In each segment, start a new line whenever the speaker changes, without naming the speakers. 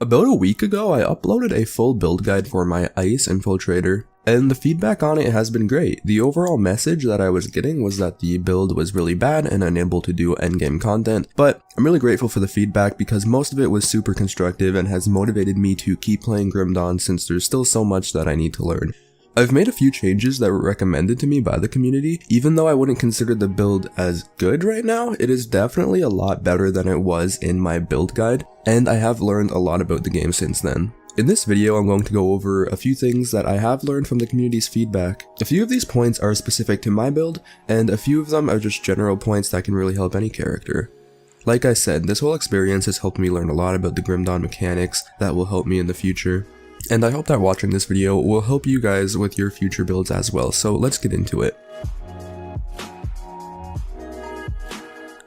About a week ago, I uploaded a full build guide for my Ice Infiltrator, and the feedback on it has been great. The overall message that I was getting was that the build was really bad and unable to do endgame content, but I'm really grateful for the feedback because most of it was super constructive and has motivated me to keep playing Grim Dawn since there's still so much that I need to learn. I've made a few changes that were recommended to me by the community. Even though I wouldn't consider the build as good right now, it is definitely a lot better than it was in my build guide, and I have learned a lot about the game since then. In this video, I'm going to go over a few things that I have learned from the community's feedback. A few of these points are specific to my build, and a few of them are just general points that can really help any character. Like I said, this whole experience has helped me learn a lot about the Grim Dawn mechanics that will help me in the future. And I hope that watching this video will help you guys with your future builds as well, so let's get into it.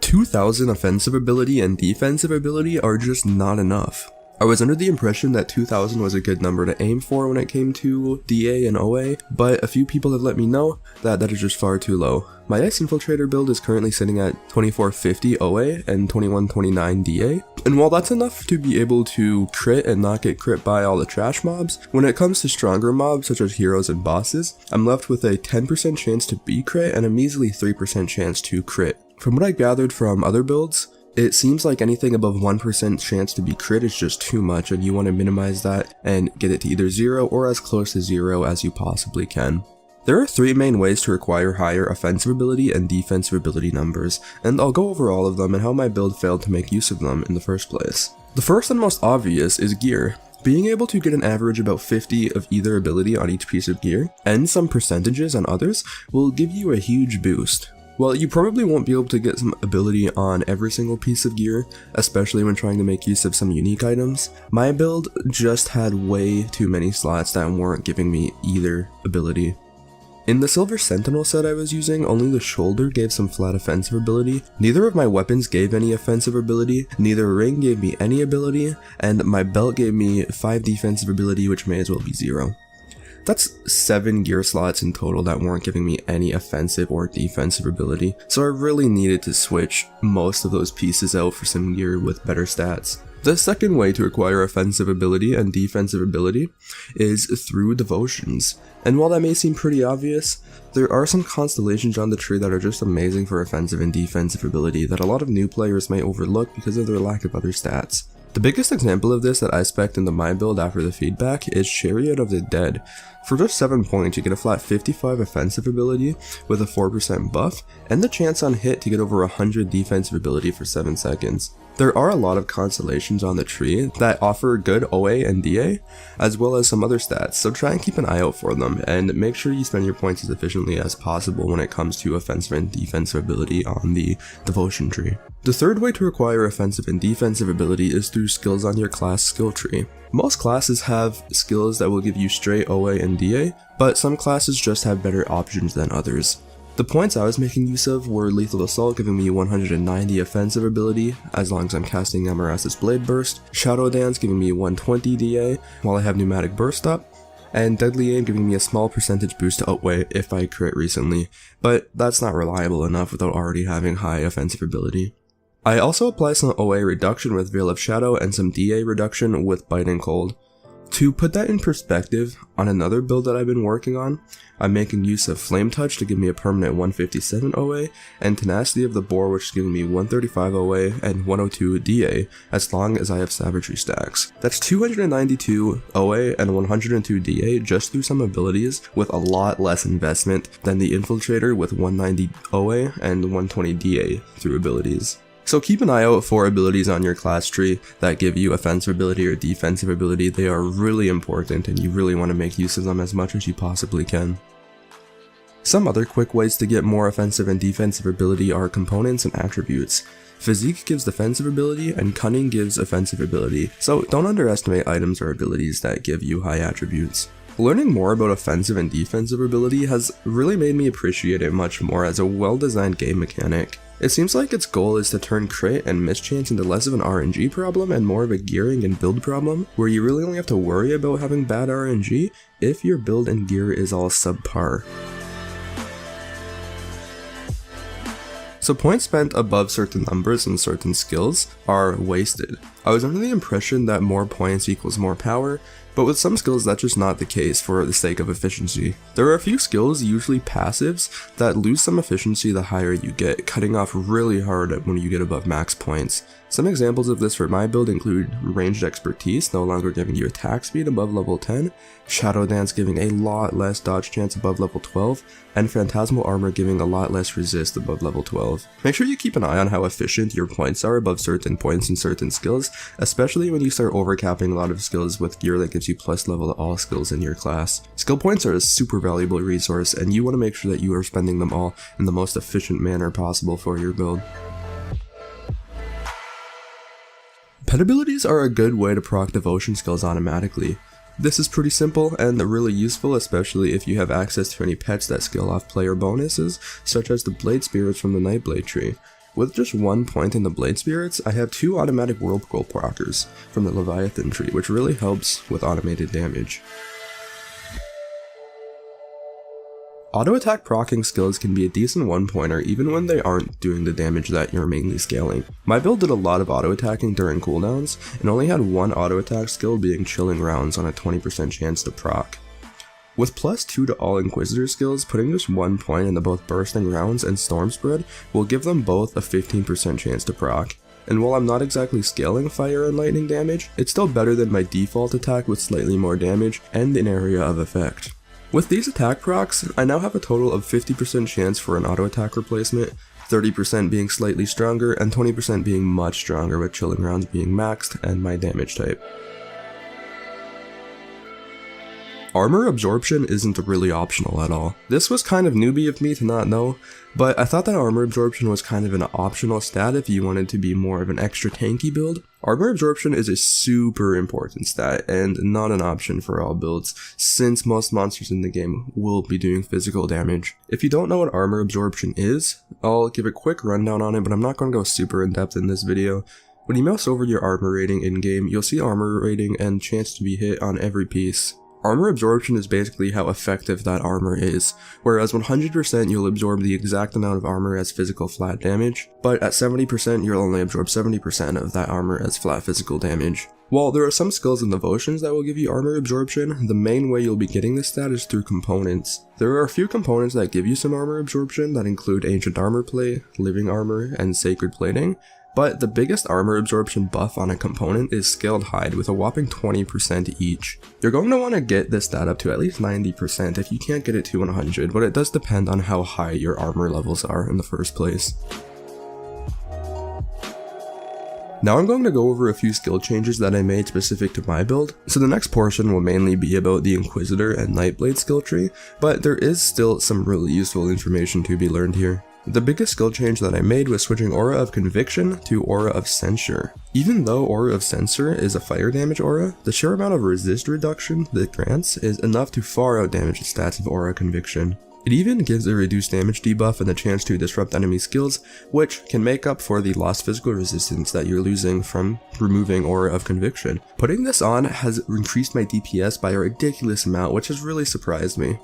2000 offensive ability and defensive ability are just not enough. I was under the impression that 2000 was a good number to aim for when it came to DA and OA, but a few people have let me know that that is just far too low. My Ice Infiltrator build is currently sitting at 2450 OA and 2129 DA, and while that's enough to be able to crit and not get crit by all the trash mobs, when it comes to stronger mobs such as heroes and bosses, I'm left with a 10% chance to be crit and a measly 3% chance to crit. From what I gathered from other builds, it seems like anything above 1% chance to be crit is just too much, and you want to minimize that and get it to either 0 or as close to 0 as you possibly can. There are 3 main ways to acquire higher offensive ability and defensive ability numbers, and I'll go over all of them and how my build failed to make use of them in the first place. The first and most obvious is gear. Being able to get an average about 50 of either ability on each piece of gear, and some percentages on others, will give you a huge boost. While you probably won't be able to get some ability on every single piece of gear, especially when trying to make use of some unique items, my build just had way too many slots that weren't giving me either ability. In the Silver Sentinel set I was using, only the shoulder gave some flat offensive ability, neither of my weapons gave any offensive ability, neither ring gave me any ability, and my belt gave me 5 defensive ability, which may as well be 0. That's 7 gear slots in total that weren't giving me any offensive or defensive ability, so I really needed to switch most of those pieces out for some gear with better stats. The second way to acquire offensive ability and defensive ability is through devotions, and while that may seem pretty obvious, there are some constellations on the tree that are just amazing for offensive and defensive ability that a lot of new players might overlook because of their lack of other stats. The biggest example of this that I spec'd into my build after the feedback is Chariot of the Dead. For just 7 points, you get a flat 55 offensive ability with a 4% buff, and the chance on hit to get over 100 defensive ability for 7 seconds. There are a lot of constellations on the tree that offer good OA and DA, as well as some other stats, so try and keep an eye out for them, and make sure you spend your points as efficiently as possible when it comes to offensive and defensive ability on the devotion tree. The third way to acquire offensive and defensive ability is through skills on your class skill tree. Most classes have skills that will give you straight OA and DA, but some classes just have better options than others. The points I was making use of were Lethal Assault giving me 190 offensive ability as long as I'm casting Amaras's Blade Burst, Shadow Dance giving me 120 DA while I have Pneumatic Burst up, and Deadly Aim giving me a small percentage boost to outweigh if I crit recently, but that's not reliable enough without already having high offensive ability. I also apply some OA reduction with Veil of Shadow and some DA reduction with Biting Cold. To put that in perspective, on another build that I've been working on, I'm making use of Flame Touch to give me a permanent 157 OA, and Tenacity of the Boar which is giving me 135 OA and 102 DA as long as I have Savagery stacks. That's 292 OA and 102 DA just through some abilities with a lot less investment than the Infiltrator with 190 OA and 120 DA through abilities. So keep an eye out for abilities on your class tree that give you offensive ability or defensive ability. They are really important and you really want to make use of them as much as you possibly can. Some other quick ways to get more offensive and defensive ability are components and attributes. Physique gives defensive ability and Cunning gives offensive ability, so don't underestimate items or abilities that give you high attributes. Learning more about offensive and defensive ability has really made me appreciate it much more as a well-designed game mechanic. It seems like its goal is to turn crit and mischance into less of an RNG problem and more of a gearing and build problem, where you really only have to worry about having bad RNG if your build and gear is all subpar. So points spent above certain numbers and certain skills are wasted. I was under the impression that more points equals more power, but with some skills that's just not the case for the sake of efficiency. There are a few skills, usually passives, that lose some efficiency the higher you get, cutting off really hard when you get above max points. Some examples of this for my build include Ranged Expertise, no longer giving you attack speed above level 10, Shadow Dance giving a lot less dodge chance above level 12, and Phantasmal Armor giving a lot less resist above level 12. Make sure you keep an eye on how efficient your points are above certain points in certain skills, especially when you start overcapping a lot of skills with gear that gives you plus level to all skills in your class. Skill points are a super valuable resource, and you want to make sure that you are spending them all in the most efficient manner possible for your build. Pet abilities are a good way to proc devotion skills automatically. This is pretty simple and really useful, especially if you have access to any pets that scale off player bonuses, such as the Blade Spirits from the Nightblade tree. With just 1 point in the Blade Spirits, I have 2 automatic Whirlpool procers from the Leviathan tree, which really helps with automated damage. Auto attack proccing skills can be a decent 1-pointer even when they aren't doing the damage that you're mainly scaling. My build did a lot of auto attacking during cooldowns, and only had 1 auto attack skill being Chilling Rounds on a 20% chance to proc. With +2 to all Inquisitor skills, putting just 1 point into both Bursting Rounds and Storm Spread will give them both a 15% chance to proc. And while I'm not exactly scaling fire and lightning damage, it's still better than my default attack with slightly more damage and an area of effect. With these attack procs, I now have a total of 50% chance for an auto attack replacement, 30% being slightly stronger, and 20% being much stronger with Chilling Rounds being maxed and my damage type. Armour Absorption isn't really optional at all. This was kind of newbie of me to not know, but I thought that Armour Absorption was kind of an optional stat if you wanted to be more of an extra tanky build. Armour Absorption is a super important stat and not an option for all builds, since most monsters in the game will be doing physical damage. If you don't know what Armour Absorption is, I'll give a quick rundown on it, but I'm not going to go super in depth in this video. When you mouse over your armor rating in-game, you'll see armor rating and chance to be hit on every piece. Armour Absorption is basically how effective that armor is, whereas 100% you'll absorb the exact amount of armor as physical flat damage, but at 70% you'll only absorb 70% of that armor as flat physical damage. While there are some skills and devotions that will give you Armour Absorption, the main way you'll be getting this stat is through components. There are a few components that give you some Armour Absorption that include Ancient Armor Plate, Living Armor, and Sacred Plating. But the biggest armor absorption buff on a component is Scaled Hide with a whopping 20% each. You're going to want to get this stat up to at least 90% if you can't get it to 100, but it does depend on how high your armor levels are in the first place. Now I'm going to go over a few skill changes that I made specific to my build, so the next portion will mainly be about the Inquisitor and Nightblade skill tree, but there is still some really useful information to be learned here. The biggest skill change that I made was switching Aura of Conviction to Aura of Censure. Even though Aura of Censure is a fire damage aura, the sheer amount of resist reduction that it grants is enough to far out damage the stats of Aura Conviction. It even gives a reduced damage debuff and the chance to disrupt enemy skills, which can make up for the lost physical resistance that you're losing from removing Aura of Conviction. Putting this on has increased my DPS by a ridiculous amount, which has really surprised me.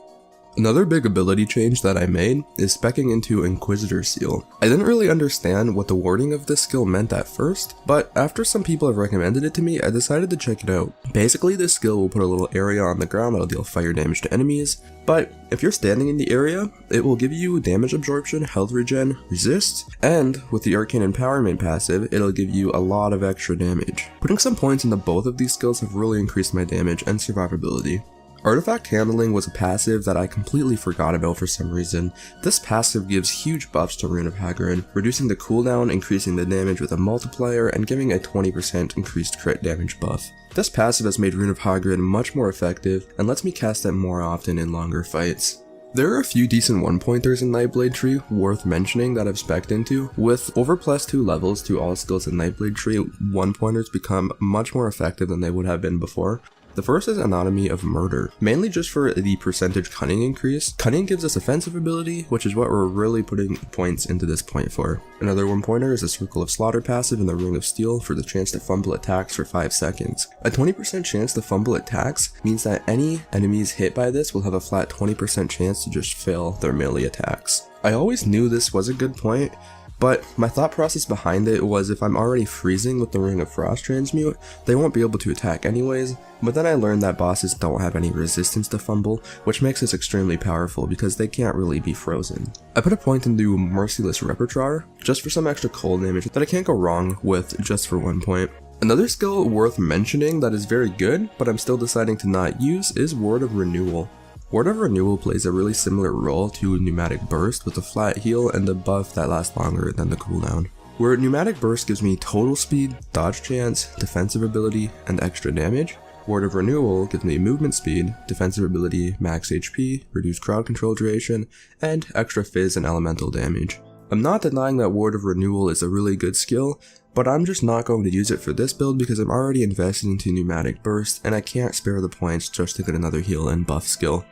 Another big ability change that I made is speccing into Inquisitor Seal. I didn't really understand what the wording of this skill meant at first, but after some people have recommended it to me, I decided to check it out. Basically, this skill will put a little area on the ground that'll deal fire damage to enemies, but if you're standing in the area, it will give you damage absorption, health regen, resist, and with the Arcane Empowerment passive, it'll give you a lot of extra damage. Putting some points into both of these skills have really increased my damage and survivability. Artifact Handling was a passive that I completely forgot about for some reason. This passive gives huge buffs to Rune of Hagrid, reducing the cooldown, increasing the damage with a multiplier, and giving a 20% increased crit damage buff. This passive has made Rune of Hagrid much more effective, and lets me cast it more often in longer fights. There are a few decent 1-pointers in Nightblade Tree worth mentioning that I've specced into. With over +2 levels to all skills in Nightblade Tree, 1-pointers become much more effective than they would have been before. The first is Anatomy of Murder, mainly just for the percentage cunning increase. Cunning gives us offensive ability, which is what we're really putting points into this point for. Another 1-pointer is the Circle of Slaughter passive in the Ring of Steel for the chance to fumble attacks for 5 seconds. A 20% chance to fumble attacks means that any enemies hit by this will have a flat 20% chance to just fail their melee attacks. I always knew this was a good point, But my thought process behind it was if I'm already freezing with the Ring of Frost transmute, they won't be able to attack anyways, but then I learned that bosses don't have any resistance to fumble, which makes this extremely powerful because they can't really be frozen. I put a point into Merciless Repertoire, just for some extra cold damage that I can't go wrong with just for 1 point. Another skill worth mentioning that is very good, but I'm still deciding to not use, is Word of Renewal. Word of Renewal plays a really similar role to Pneumatic Burst with a flat heal and a buff that lasts longer than the cooldown. Where Pneumatic Burst gives me total speed, dodge chance, defensive ability, and extra damage, Word of Renewal gives me movement speed, defensive ability, max HP, reduced crowd control duration, and extra fizz and elemental damage. I'm not denying that Word of Renewal is a really good skill, but I'm just not going to use it for this build because I'm already invested into Pneumatic Burst and I can't spare the points just to get another heal and buff skill.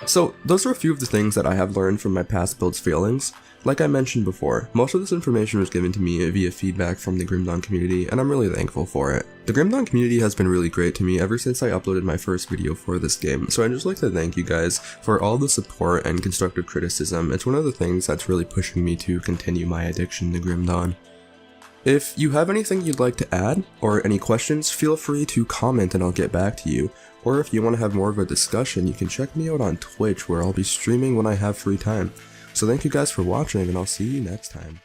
So those are a few of the things that I have learned from my past build's failings. Like I mentioned before, most of this information was given to me via feedback from the Grim Dawn community, and I'm really thankful for it. The Grim Dawn community has been really great to me ever since I uploaded my first video for this game, so I'd just like to thank you guys for all the support and constructive criticism. It's one of the things that's really pushing me to continue my addiction to Grim Dawn. If you have anything you'd like to add, or any questions, feel free to comment and I'll get back to you. Or if you want to have more of a discussion, you can check me out on Twitch where I'll be streaming when I have free time. So thank you guys for watching and I'll see you next time.